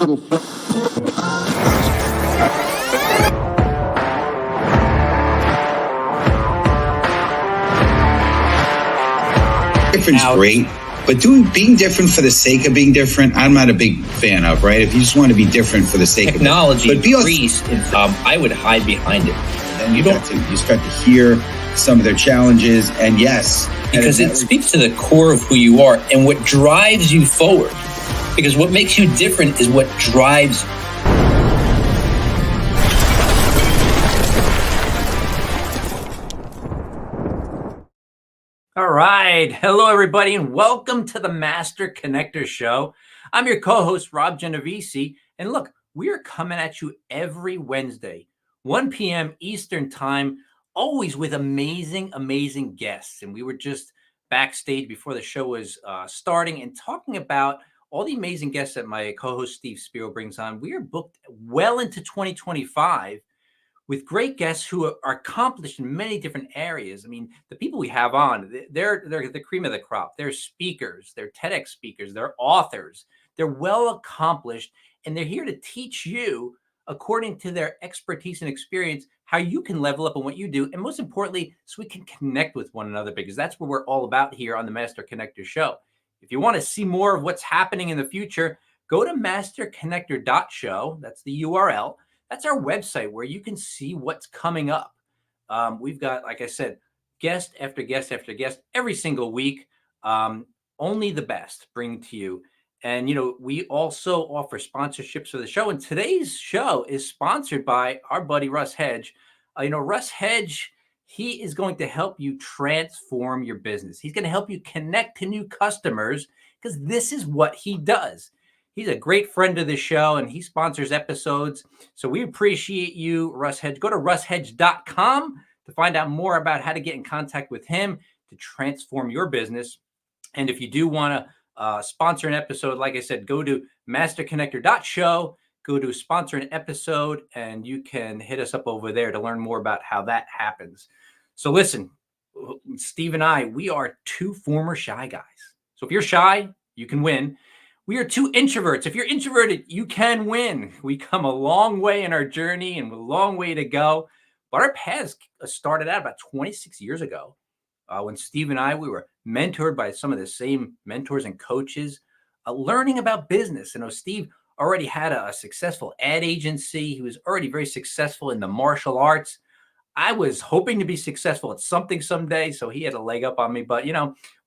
Different's great, but being different for the sake of being different, I'm not a big fan of, right? If you just want to be different for the sake technology of it. Technology, I would hide behind it. And you start to hear some of their challenges, and yes. Because it speaks to the core of who you are and what drives you forward. Because what makes you different is what drives you. All right. Hello, everybody, and welcome to the Master Connector Show. I'm your co-host, Rob Genovese. And look, we are coming at you every Wednesday, 1 p.m. Eastern Time, always with amazing, amazing guests. And we were just backstage before the show was starting and talking about all the amazing guests that my co-host Steve Spiro brings on. We are booked well into 2025 with great guests who are accomplished in many different areas. I mean, the people we have on, they're the cream of the crop. They're speakers, they're TEDx speakers, they're authors. They're well accomplished, and they're here to teach you, according to their expertise and experience, how you can level up in what you do. And most importantly, so we can connect with one another, because that's what we're all about here on the Master Connector Show. If you want to see more of what's happening in the future, go to masterconnector.show. That's the URL. That's our website where you can see what's coming up. We've got, like I said, guest after guest after guest every single week. Only the best bring to you. And, we also offer sponsorships for the show. And today's show is sponsored by our buddy, Russ Hedge. Russ Hedge, he is going to help you transform your business. He's going to help you connect to new customers, because this is what he does. He's a great friend of the show, and he sponsors episodes. So we appreciate you, Russ Hedge. Go to russhedge.com to find out more about how to get in contact with him to transform your business. And if you do want to sponsor an episode, like I said, go to masterconnector.show, go to sponsor an episode, and you can hit us up over there to learn more about how that happens. So listen, Steve and I, we are two former shy guys. So if you're shy, you can win. We are two introverts. If you're introverted, you can win. We come a long way in our journey and a long way to go. But our paths started out about 26 years ago when Steve and I, we were mentored by some of the same mentors and coaches, learning about business. Steve already had a successful ad agency. He was already very successful in the martial arts. I was hoping to be successful at something someday, so he had a leg up on me. But,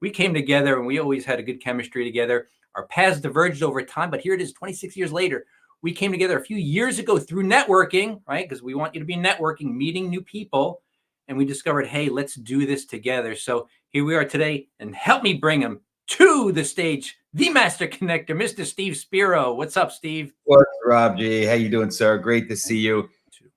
we came together and we always had a good chemistry together. Our paths diverged over time, but here it is 26 years later. We came together a few years ago through networking, right? Because we want you to be networking, meeting new people. And we discovered, hey, let's do this together. So here we are today, and help me bring him to the stage, the Master Connector, Mr. Steve Spiro. What's up, Steve? What's Rob G? How you doing, sir? Great to see you.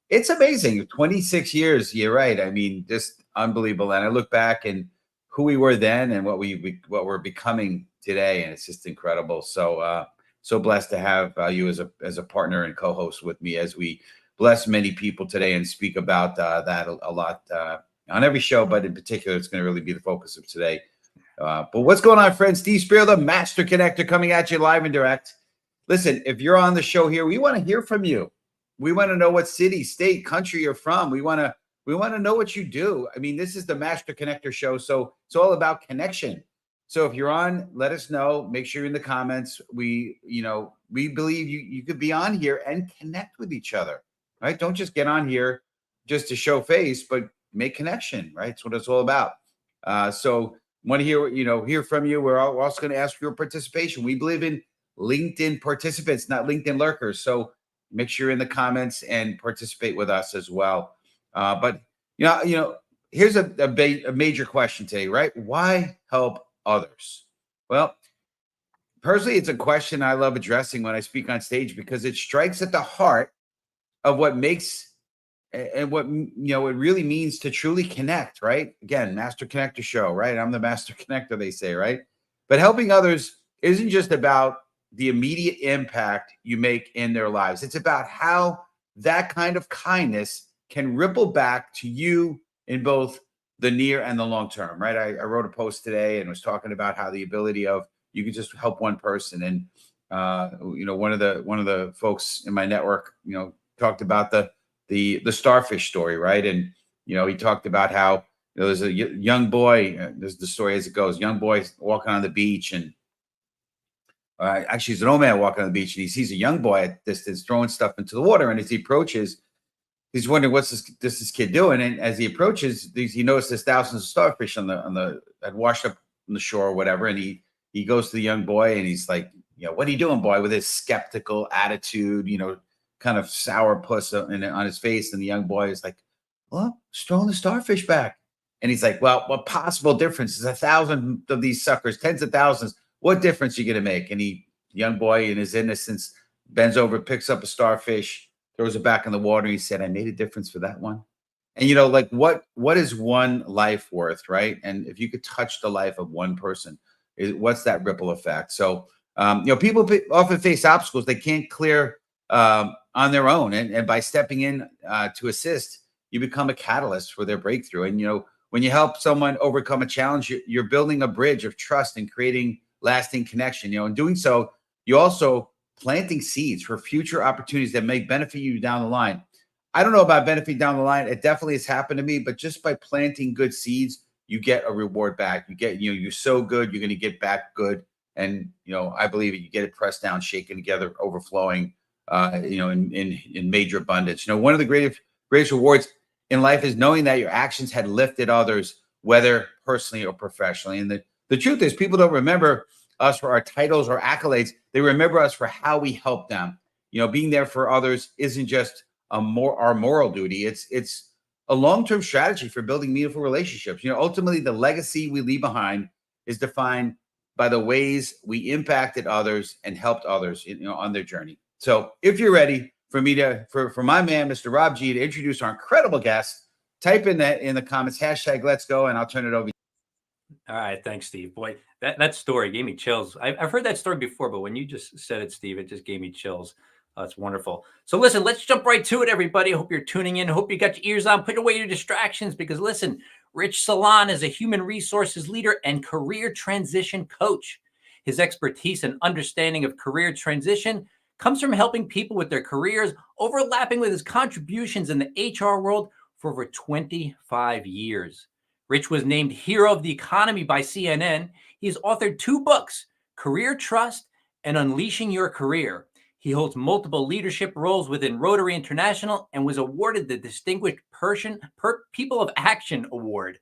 It's amazing. 26 years. You're right. I mean, just unbelievable. And I look back and who we were then and what we're becoming today, and it's just incredible. So so blessed to have you as a partner and co-host with me as we bless many people today and speak about that a lot on every show, but in particular, it's going to really be the focus of today. But what's going on, friends? Steve Spiro, the Master Connector, coming at you live and direct. Listen, if you're on the show here, we want to hear from you. We want to know what city, state, country you're from. We want to know what you do. I mean, this is the Master Connector Show, so it's all about connection. So if you're on, let us know. Make sure you're in the comments. We believe you could be on here and connect with each other, right? Don't just get on here just to show face, but make connection, right? That's what it's all about. So want to hear from you. We're also going to ask for your participation. We believe in LinkedIn participants, not LinkedIn lurkers. So make sure you're in the comments and participate with us as well. But here's a major question today, right? Why help others? Well, personally, it's a question I love addressing when I speak on stage, because it strikes at the heart of what makes and what it really means to truly connect, right? Again, Master Connector Show, right? I'm the Master Connector, they say, right? But helping others isn't just about the immediate impact you make in their lives. It's about how that kind of kindness can ripple back to you in both the near and the long term, right? I wrote a post today and was talking about how the ability of you can just help one person. And one of the folks in my network, talked about the starfish story, right? And he talked about how there's a young boy. There's the story as it goes. Young boy walking on the beach, and actually, he's an old man walking on the beach, and he sees a young boy at distance throwing stuff into the water. And as he approaches, he's wondering what's this kid doing. And as he approaches, he notices thousands of starfish on the had washed up on the shore or whatever. And he goes to the young boy, and he's like, what are you doing, boy? With his skeptical attitude, kind of sour puss on his face. And the young boy is like, well, just throwing the starfish back. And he's like, well, what possible difference is 1,000 of these suckers, tens of thousands? What difference are you going to make? And the young boy, in his innocence, bends over, picks up a starfish, throws it back in the water. He said, I made a difference for that one. And, like what is one life worth, right? And if you could touch the life of one person, what's that ripple effect? So, people often face obstacles they can't clear on their own. And by stepping in to assist, you become a catalyst for their breakthrough. And, when you help someone overcome a challenge, you're building a bridge of trust and creating lasting connection. In doing so, you also planting seeds for future opportunities that may benefit you down the line. I don't know about benefit down the line. It definitely has happened to me, but just by planting good seeds, you get a reward back. You get, you sow good, you're going to get back good. And, I believe you get it pressed down, shaken together, overflowing, in major abundance. One of the greatest rewards in life is knowing that your actions had lifted others, whether personally or professionally. And the truth is, people don't remember us for our titles or accolades. They remember us for how we help them. Being there for others isn't just our moral duty. It's a long-term strategy for building meaningful relationships. Ultimately, the legacy we leave behind is defined by the ways we impacted others and helped others, on their journey. So if you're ready for my man, Mr. Rob G, to introduce our incredible guest, type in the comments, #let's go, and I'll turn it over. All right. Thanks, Steve. Boy, that story gave me chills. I've heard that story before, but when you just said it, Steve, it just gave me chills. That's wonderful. So listen, let's jump right to it, everybody. I hope you're tuning in. I hope you got your ears on. Put away your distractions because listen, Rich Salon is a human resources leader and career transition coach. His expertise and understanding of career transition comes from helping people with their careers, overlapping with his contributions in the HR world for over 25 years. Rich was named Hero of the Economy by CNN. He's authored 2 books, Career Trust and Unleashing Your Career. He holds multiple leadership roles within Rotary International and was awarded the Distinguished People of Action Award.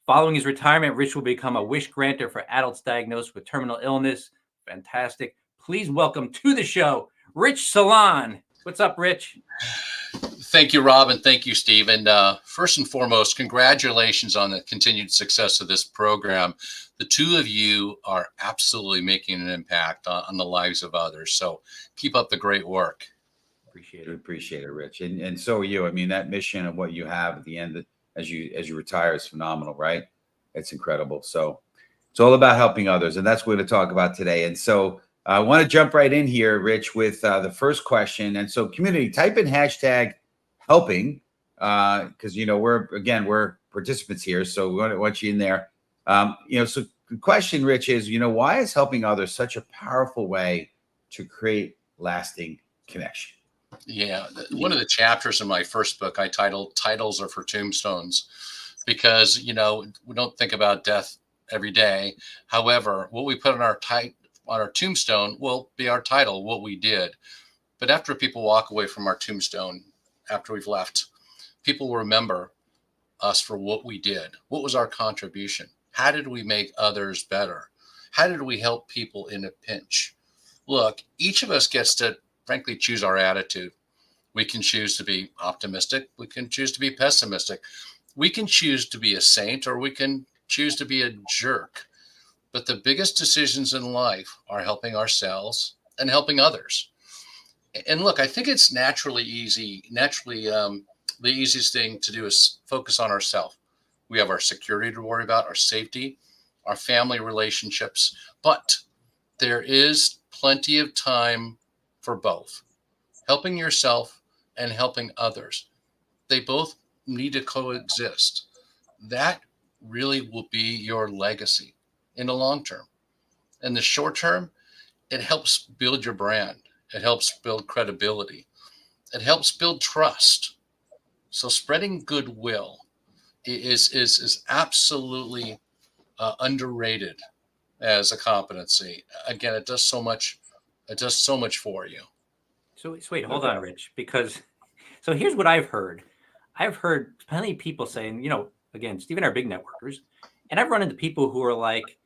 Following his retirement, Rich will become a wish granter for adults diagnosed with terminal illness. Fantastic. Please welcome to the show, Rich Salon. What's up, Rich? Thank you, Rob, and thank you, Steve. And first and foremost, congratulations on the continued success of this program. The two of you are absolutely making an impact on the lives of others. So keep up the great work. Appreciate it, Rich. And so are you. I mean, that mission of what you have at the end as you retire is phenomenal, right? It's incredible. So it's all about helping others, and that's what we're going to talk about today. And so I want to jump right in here, Rich, with the first question. And so, community, type in #helping because we're participants here, so we want you in there. So the question, Rich, is why is helping others such a powerful way to create lasting connection? Yeah, one of the chapters in my first book I titled "Titles Are for Tombstones," because we don't think about death every day. However, what we put on our tombstone will be our title, what we did. But after people walk away from our tombstone, after we've left, people will remember us for what we did. What was our contribution? How did we make others better? How did we help people in a pinch? Look, each of us gets to, frankly, choose our attitude. We can choose to be optimistic. We can choose to be pessimistic. We can choose to be a saint, or we can choose to be a jerk. But the biggest decisions in life are helping ourselves and helping others. And look, I think it's naturally the easiest thing to do is focus on ourselves. We have our security to worry about, our safety, our family relationships, but there is plenty of time for both. Helping yourself and helping others. They both need to coexist. That really will be your legacy in the long term. In the short term, it helps build your brand. It helps build credibility. It helps build trust. So spreading goodwill is absolutely underrated as a competency. Again, it does so much. It does so much for you. So wait, hold on, Rich, because so here's what I've heard. I've heard plenty of people saying, again, Steve and I are big networkers, and I've run into people who are like,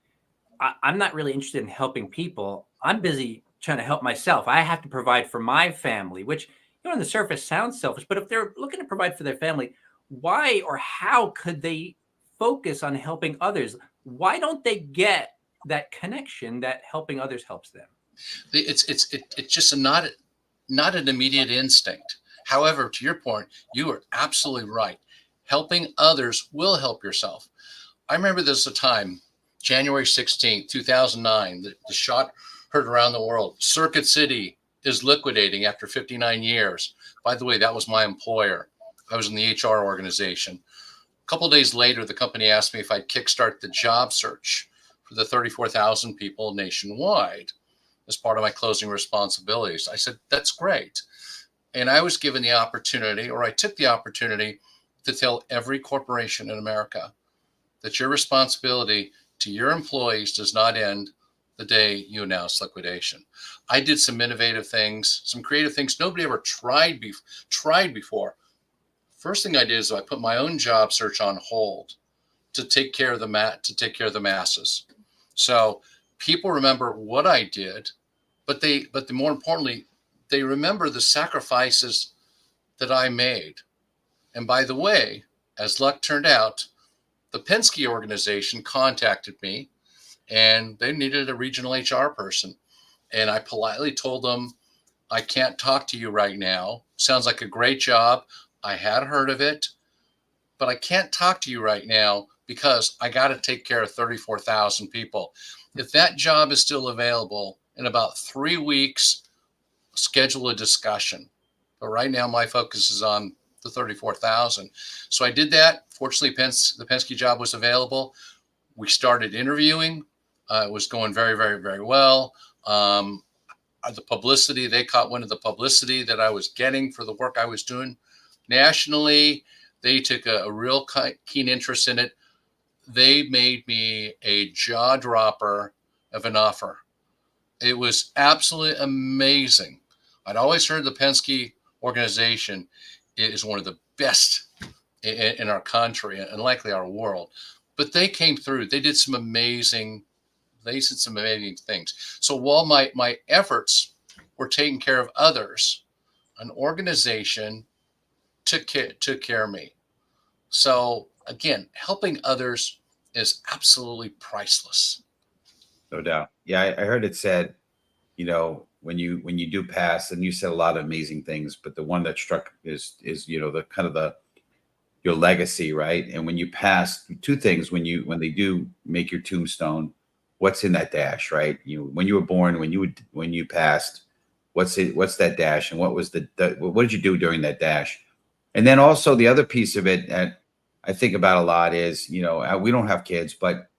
I'm not really interested in helping people. I'm busy trying to help myself. I have to provide for my family, which, on the surface sounds selfish, but if they're looking to provide for their family, why or how could they focus on helping others? Why don't they get that connection that helping others helps them? It's just not an immediate instinct. However, to your point, you are absolutely right. Helping others will help yourself. I remember there's a time, January 16th, 2009, the shot heard around the world. Circuit City is liquidating after 59 years. By the way, that was my employer. I was in the HR organization. A couple of days later, the company asked me if I'd kickstart the job search for the 34,000 people nationwide as part of my closing responsibilities. I said, that's great. And I was given the opportunity, or I took the opportunity, to tell every corporation in America that your responsibility to your employees does not end the day you announce liquidation. I did some innovative things, some creative things nobody ever tried before. First thing I did is I put my own job search on hold to take care of the masses. So people remember what I did, but more importantly, they remember the sacrifices that I made. And by the way, as luck turned out, the Penske organization contacted me and they needed a regional HR person. And I politely told them, I can't talk to you right now. Sounds like a great job. I had heard of it, but I can't talk to you right now because I got to take care of 34,000 people. If that job is still available, in about 3 weeks, schedule a discussion. But right now, my focus is on the 34,000. So I did that. Fortunately, the Penske job was available. We started interviewing. It was going very, very, very well. The publicity, they caught wind of the publicity that I was getting for the work I was doing nationally. They took a real keen interest in it. They made me a jaw dropper of an offer. It was absolutely amazing. I'd always heard the Penske organization is one of the best in our country and likely our world. But they came through. They did some amazing things. So while my efforts were taking care of others, an organization took care of me. So again, helping others is absolutely priceless. No doubt. Yeah, I heard it said, when you do pass, and you said a lot of amazing things, but the one that struck is the kind of your legacy, right? And when you pass, two things when they do make your tombstone, what's in that dash, right? When you were born, when you passed, what's that dash, and what did you do during that dash? And then also the other piece of it that I think about a lot is, we don't have kids, but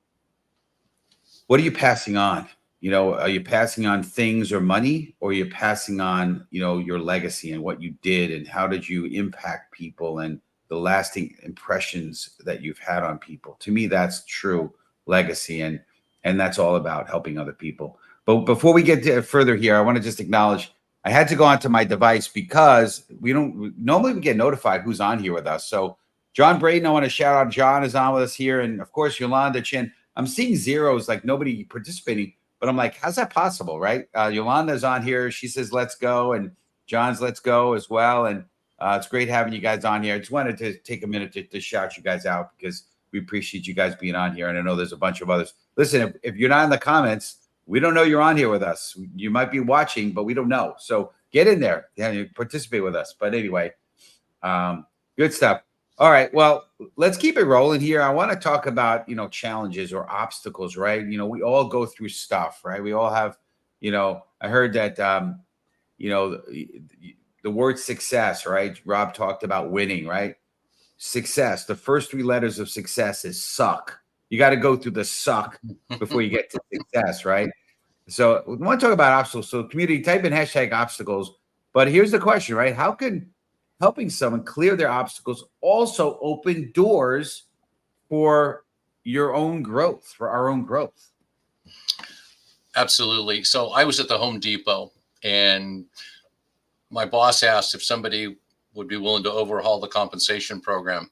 what are you passing on? Are you passing on things or money, or are you passing on, your legacy and what you did and how did you impact people and the lasting impressions that you've had on people? To me, that's true legacy. And that's all about helping other people. But before we get further here, I want to just acknowledge I had to go onto my device because we get notified who's on here with us. So John Braden, I want to shout out. John is on with us here. And of course, Yolanda Chin. I'm seeing zeros, like nobody participating. But I'm like, how's that possible, right? Yolanda's on here. She says, let's go. And John's let's go as well. And it's great having you guys on here. I just wanted to take a minute to shout you guys out because we appreciate you guys being on here. And I know there's a bunch of others. Listen, if you're not in the comments, we don't know you're on here with us. You might be watching, but we don't know. So get in there and participate with us. But anyway, good stuff. All right. Well, let's keep it rolling here. I want to talk about, challenges or obstacles, right? We all go through stuff, right? We all have, I heard that, the word success, right? Rob talked about winning, right? Success. The first 3 letters of success is suck. You got to go through the suck before you get to success, right? So we want to talk about obstacles. So community, type in hashtag obstacles. But here's the question, right? How can helping someone clear their obstacles also open doors for your own growth, for our own growth? Absolutely. So I was at the Home Depot, and my boss asked if somebody would be willing to overhaul the compensation program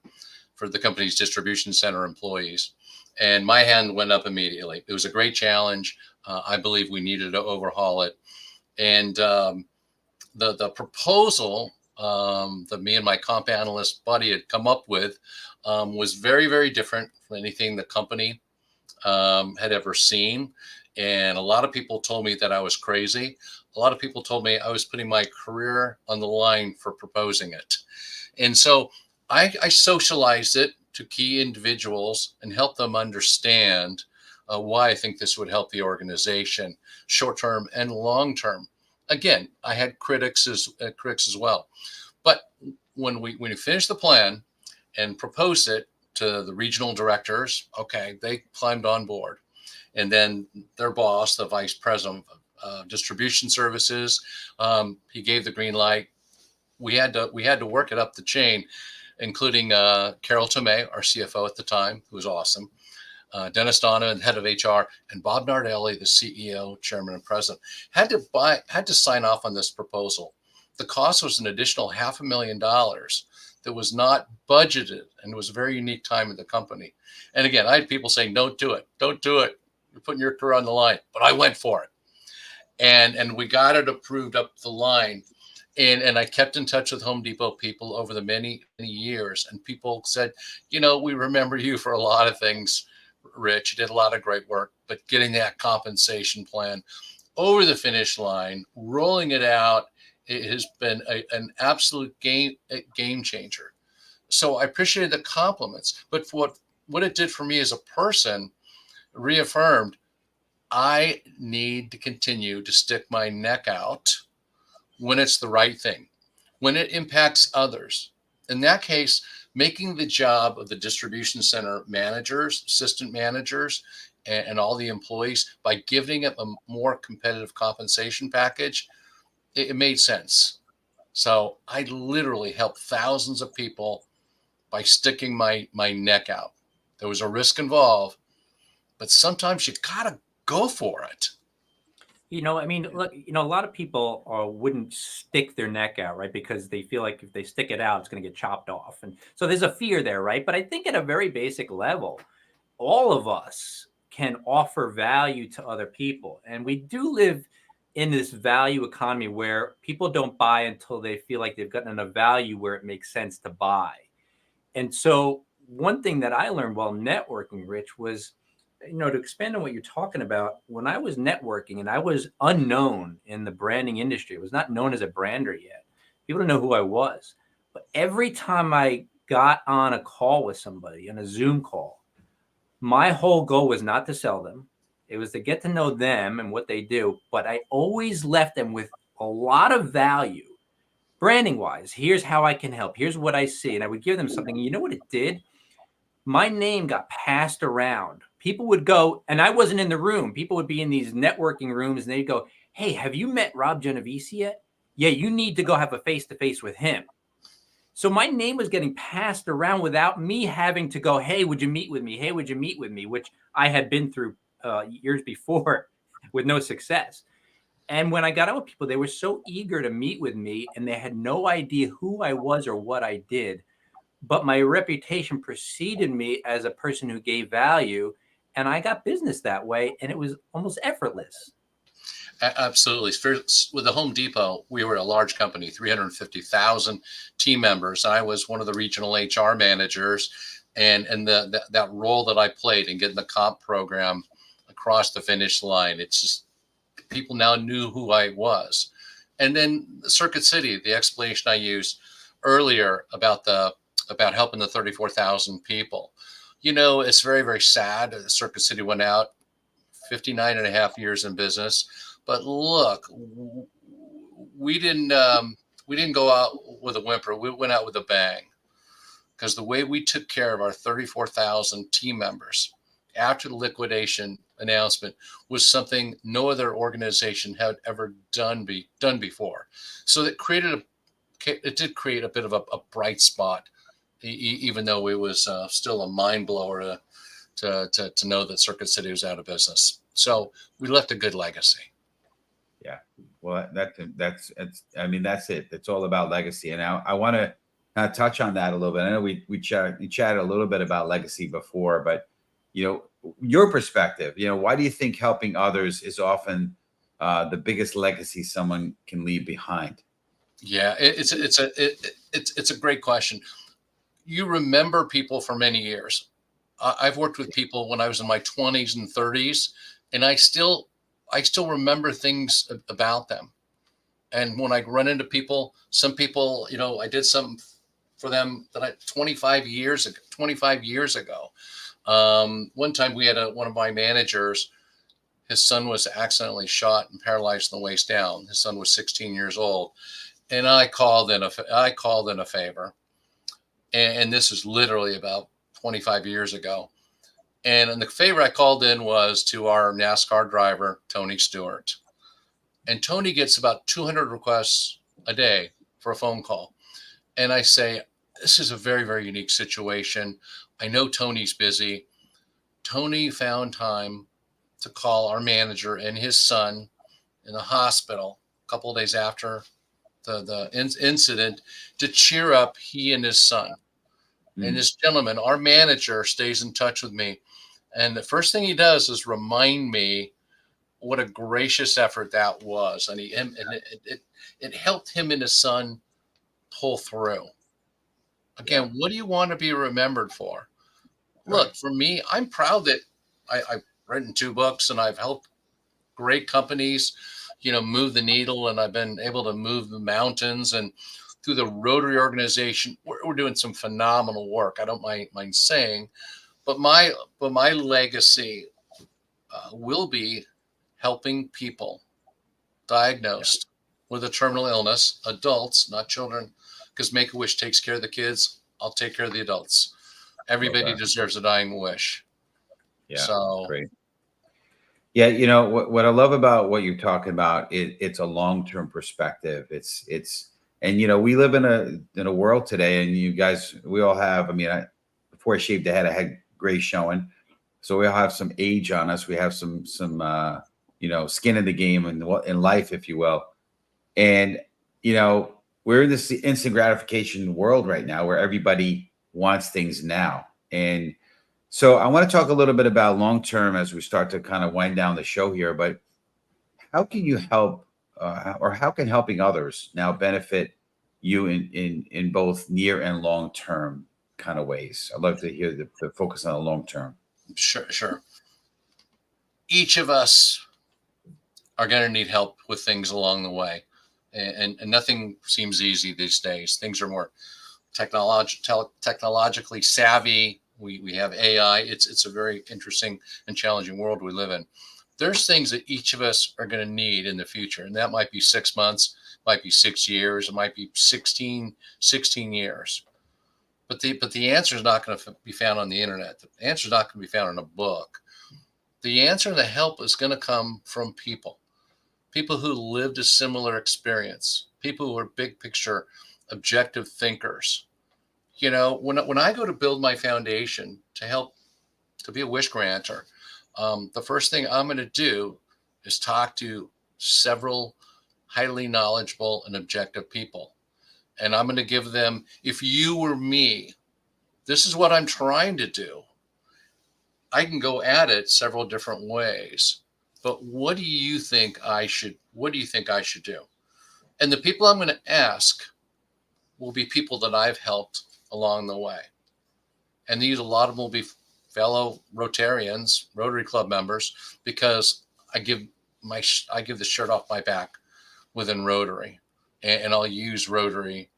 for the company's distribution center employees. And my hand went up immediately. It was a great challenge. I believe we needed to overhaul it. And the proposal that me and my comp analyst buddy had come up with was very, very different from anything the company had ever seen. And a lot of people told me that I was crazy. A lot of people told me I was putting my career on the line for proposing it. And so I socialized it to key individuals and helped them understand why I think this would help the organization, short term and long term. Again, I had critics as well. But when we finished the plan and proposed it to the regional directors, okay, they climbed on board. And then their boss, the vice president of distribution services, he gave the green light. We had to work it up the chain, including Carol Tomei, our CFO at the time, who was awesome, Dennis Donovan, head of HR, and Bob Nardelli, the CEO, chairman, and president, had to sign off on this proposal. The cost was an additional $500,000 that was not budgeted, and it was a very unique time in the company. And again, I had people saying, "Don't do it, don't do it. You're putting your career on the line." But I went for it, and we got it approved up the line. And I kept in touch with Home Depot people over the many years, and people said, "We remember you for a lot of things, Rich. You did a lot of great work, but getting that compensation plan over the finish line, rolling it out, it has been an absolute game changer." So I appreciated the compliments, but for what it did for me as a person, reaffirmed I need to continue to stick my neck out when it's the right thing, when it impacts others. In that case, making the job of the distribution center managers, assistant managers, and all the employees by giving them a more competitive compensation package, it made sense. So I literally helped thousands of people by sticking my neck out. There was a risk involved, but sometimes you gotta go for it. I mean, look, a lot of people wouldn't stick their neck out, right? Because they feel like if they stick it out, it's going to get chopped off. And so there's a fear there, right? But I think at a very basic level, all of us can offer value to other people. And we do live in this value economy where people don't buy until they feel like they've gotten enough value where it makes sense to buy. And so one thing that I learned while networking, Rich, was to expand on what you're talking about, when I was networking and I was unknown in the branding industry, I was not known as a brander yet. People didn't know who I was. But every time I got on a call with somebody, on a Zoom call, my whole goal was not to sell them. It was to get to know them and what they do. But I always left them with a lot of value, branding wise. Here's how I can help. Here's what I see. And I would give them something. And you know what it did? My name got passed around. People would go, and I wasn't in the room. People would be in these networking rooms, and they'd go, "Hey, have you met Rob Genovese yet? Yeah, you need to go have a face-to-face with him." So my name was getting passed around without me having to go, "Hey, would you meet with me? Hey, would you meet with me?" Which I had been through years before with no success. And when I got out with people, they were so eager to meet with me, and they had no idea who I was or what I did. But my reputation preceded me as a person who gave value, and I got business that way, and it was almost effortless. Absolutely. With the Home Depot, we were a large company, 350,000 team members. I was one of the regional HR managers, and that role that I played in getting the comp program across the finish line, it's just people now knew who I was. And then Circuit City, the explanation I used earlier about helping the 34,000 people. It's very, very sad. Circuit City went out 59 and a half years in business. But look, we didn't go out with a whimper. We went out with a bang, because the way we took care of our 34,000 team members after the liquidation announcement was something no other organization had ever done before. So it did create a bit of a bright spot, even though it was still a mind blower to know that Circuit City was out of business. So we left a good legacy. Yeah. Well, that's it. It's all about legacy. And I want to kind of touch on that a little bit. I know we chatted a little bit about legacy before, but your perspective, why do you think helping others is often the biggest legacy someone can leave behind? Yeah, it's a great question. You remember people for many years. I've worked with people when I was in my 20s and 30s, and I still remember things about them. And when I run into people, some people, I did something for them that 25 years ago. One time we had one of my managers, his son was accidentally shot and paralyzed from the waist down. His son was 16 years old. And I called in a favor. And this is literally about 25 years ago. And the favor I called in was to our NASCAR driver, Tony Stewart. And Tony gets about 200 requests a day for a phone call. And I say, this is a very, very unique situation. I know Tony's busy. Tony found time to call our manager and his son in the hospital a couple of days after the incident to cheer up he and his son. And this gentleman, our manager, stays in touch with me. And the first thing he does is remind me what a gracious effort that was. And it helped him and his son pull through. Again, what do you want to be remembered for? Look, for me, I'm proud that I've written 2 books and I've helped great companies, move the needle, and I've been able to move the mountains. And through the Rotary organization, we're doing some phenomenal work. I don't mind saying, but my legacy will be helping people diagnosed with a terminal illness, adults, not children, because Make-A-Wish takes care of the kids. I'll take care of the adults. Everybody deserves a dying wish. Yeah, so great. Yeah, what I love about what you're talking about, it's a long-term perspective. And we live in a world today, and you guys, we all have. Before I shaved the head, I had gray showing, so we all have some age on us. We have some skin in the game and in life, if you will. And we're in this instant gratification world right now, where everybody wants things now. And so I want to talk a little bit about long term as we start to kind of wind down the show here. But how can you help, or how can helping others now benefit you in both near and long term kind of ways? I'd love to hear the focus on the long term. Sure. Each of us are going to need help with things along the way, and nothing seems easy these days. Things are more technologically savvy. We have AI. It's a very interesting and challenging world we live in. There's things that each of us are going to need in the future, and that might be 6 months, might be 6 years, it might be 16 years. But the answer is not going to be found on the internet. The answer is not going to be found in a book. The answer and the help is going to come from people who lived a similar experience, people who are big picture, objective thinkers. When I go to build my foundation to help to be a wish granter, the first thing I'm going to do is talk to several highly knowledgeable and objective people. And I'm going to give them, if you were me, this is what I'm trying to do. I can go at it several different ways, but what do you think I should do? And the people I'm going to ask will be people that I've helped along the way. And a lot of them will be fellow Rotarians, Rotary Club members, because I give the shirt off my back within Rotary, and I'll use Rotarians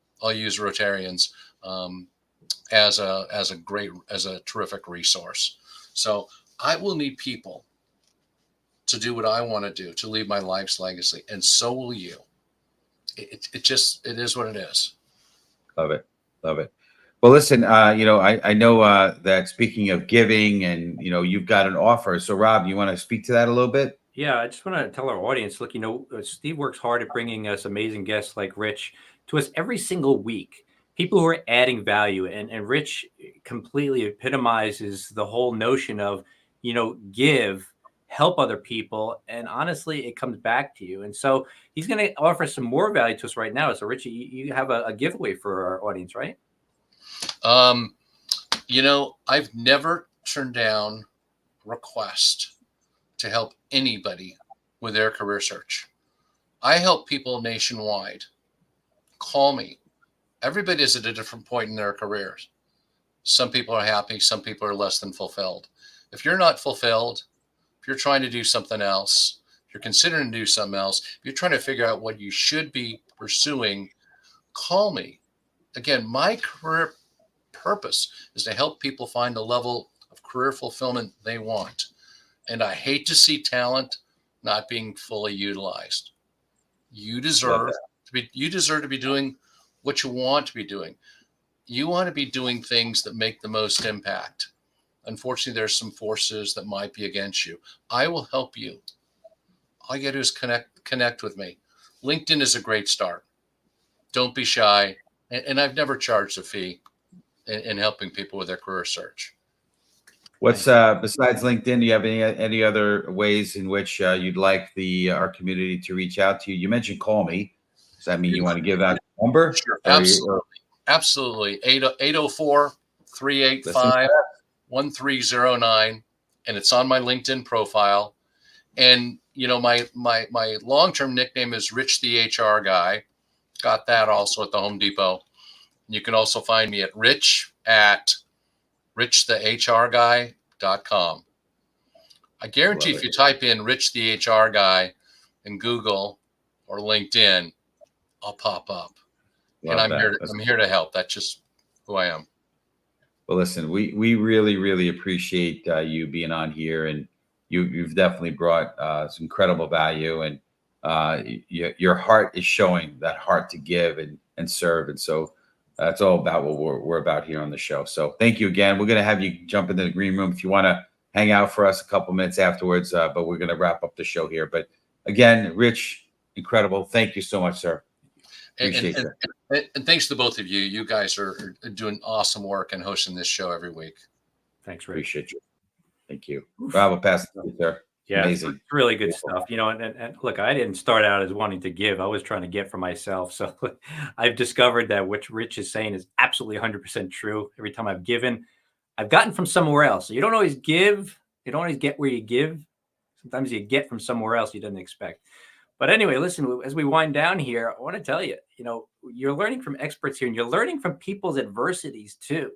as a terrific resource. So I will need people to do what I want to do, to leave my life's legacy, and so will you. It is what it is. Love it. Well, listen, I know that speaking of giving and, you've got an offer. So Rob, you want to speak to that a little bit? Yeah, I just want to tell our audience, look, Steve works hard at bringing us amazing guests like Rich to us every single week. People who are adding value, and Rich completely epitomizes the whole notion of, give, help other people, and honestly, it comes back to you. And so he's going to offer some more value to us right now. So, Rich, you have a giveaway for our audience, right? I've never turned down request to help anybody with their career search. I help people nationwide. Call me. Everybody is at a different point in their careers. Some people are happy. Some people are less than fulfilled. If you're not fulfilled, if you're trying to do something else, if you're considering to do something else, if you're trying to figure out what you should be pursuing, call me. Again, my career purpose is to help people find the level of career fulfillment they want. And I hate to see talent not being fully utilized. You deserve to be doing what you want to be doing. You want to be doing things that make the most impact. Unfortunately, there's some forces that might be against you. I will help you. All you got to do is connect with me. LinkedIn is a great start. Don't be shy. And I've never charged a fee in helping people with their career search. What's besides LinkedIn? Do you have any other ways in which you'd like our community to reach out to you? You mentioned call me. Does that mean you want to give out a number? Sure, absolutely. 804-385-1309, and it's on my LinkedIn profile. And my long-term nickname is Rich the HR Guy. Got that also at the Home Depot. You can also find me at richthehrguy.com. I guarantee if you type in Rich the HR Guy in Google or LinkedIn, I'll pop up. And I'm here to help. That's just who I am. Well, listen, we really, really appreciate you being on here, and you've definitely brought some incredible value, and your heart is showing that heart to give and serve. And so that's all about what we're about here on the show. So thank you again. We're going to have you jump into the green room if you want to hang out for us a couple minutes afterwards, but we're going to wrap up the show here. But again, Rich, incredible. Thank you so much, sir. Appreciate it. And thanks to both of you. You guys are doing awesome work and hosting this show every week. Thanks, Rich. Appreciate you. Thank you. Rob, will pass it to you, sir. Yeah, amazing. It's really good stuff. And look, I didn't start out as wanting to give. I was trying to get for myself. So I've discovered that what Rich is saying is absolutely 100% true. Every time I've given, I've gotten from somewhere else. So you don't always give. You don't always get where you give. Sometimes you get from somewhere else you didn't expect. But anyway, listen, as we wind down here, I want to tell you, you're learning from experts here, and you're learning from people's adversities too.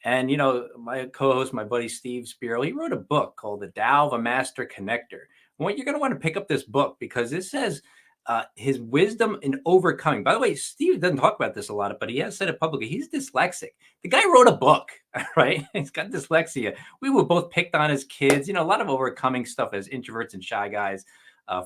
And, my co-host, my buddy, Steve Spiro, he wrote a book called The Tao of a Master Connector. Well, you're going to want to pick up this book because it says his wisdom in overcoming. By the way, Steve doesn't talk about this a lot, but he has said it publicly. He's dyslexic. The guy wrote a book, right? He's got dyslexia. We were both picked on as kids, a lot of overcoming stuff as introverts and shy guys,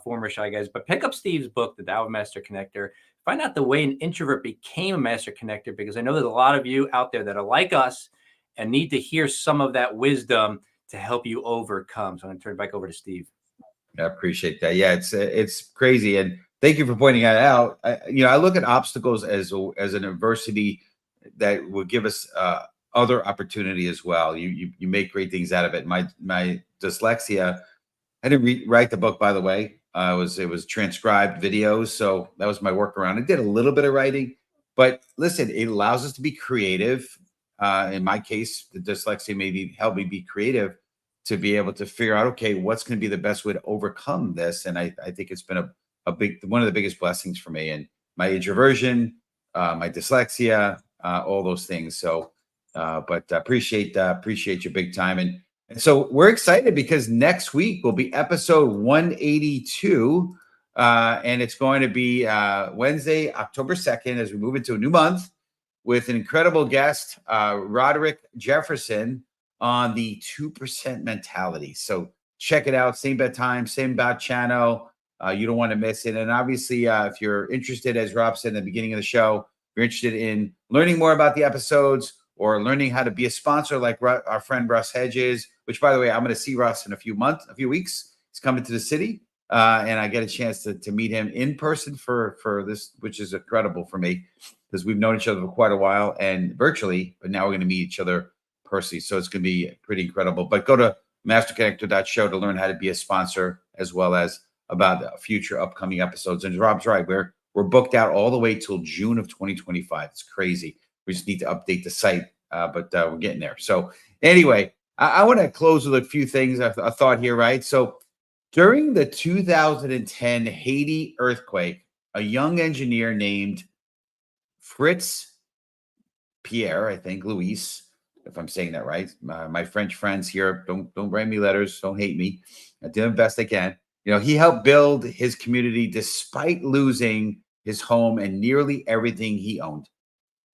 former shy guys. But pick up Steve's book, The Tao of a Master Connector. Find out the way an introvert became a master connector, because I know there's a lot of you out there that are like us and need to hear some of that wisdom to help you overcome. So I'm going to turn it back over to Steve. I appreciate that. Yeah, it's crazy. And thank you for pointing that out. I look at obstacles as an adversity that will give us other opportunity as well. You make great things out of it. My dyslexia, I didn't write the book, by the way. It was transcribed videos. So that was my workaround. I did a little bit of writing, but listen, it allows us to be creative. In my case, the dyslexia maybe helped me be creative to be able to figure out, okay, what's going to be the best way to overcome this. And I think it's been one of the biggest blessings for me, and my introversion, my dyslexia, all those things. So, but appreciate you big time. And so we're excited because next week will be episode 182. And it's going to be Wednesday, October 2nd, as we move into a new month, with an incredible guest, Roderick Jefferson, on the 2% mentality. So check it out. Same bad time, same bad channel. You don't want to miss it. And obviously, if you're interested, as Rob said in the beginning of the show, if you're interested in learning more about the episodes or learning how to be a sponsor like our friend Russ Hedges, which, by the way, I'm going to see Russ in a few weeks. He's coming to the city, and I get a chance to meet him in person for this, which is incredible for me because we've known each other for quite a while and virtually, but now we're going to meet each other personally. So it's going to be pretty incredible. But go to masterconnector.show to learn how to be a sponsor as well as about future upcoming episodes. And Rob's right, we're booked out all the way till June of 2025. It's crazy. We just need to update the site, but we're getting there. So anyway, I want to close with a few things I thought here, right? So during the 2010 Haiti earthquake, a young engineer named Fritz Pierre, I think, Luis, if I'm saying that right. My French friends here, don't write me letters. Don't hate me. I do the best I can. He helped build his community despite losing his home and nearly everything he owned.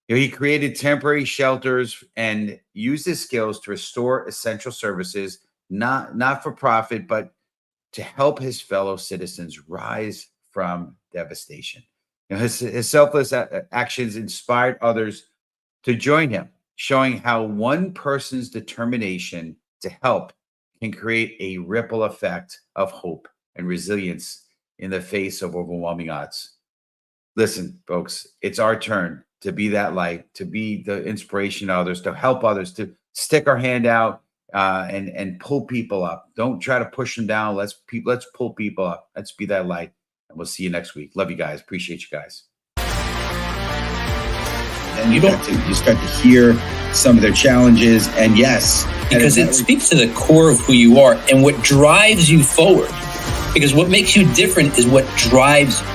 He created temporary shelters and used his skills to restore essential services, not for profit, but to help his fellow citizens rise from devastation. His selfless actions inspired others to join him, showing how one person's determination to help can create a ripple effect of hope and resilience in the face of overwhelming odds. Listen, folks, it's our turn to be that light, to be the inspiration to others, to help others, to stick our hand out and pull people up. Don't try to push them down. Let's pull people up. Let's be that light. And we'll see you next week. Love you guys. Appreciate you guys. And you start to hear some of their challenges. And yes, because it speaks to the core of who you are and what drives you forward. Because what makes you different is what drives you.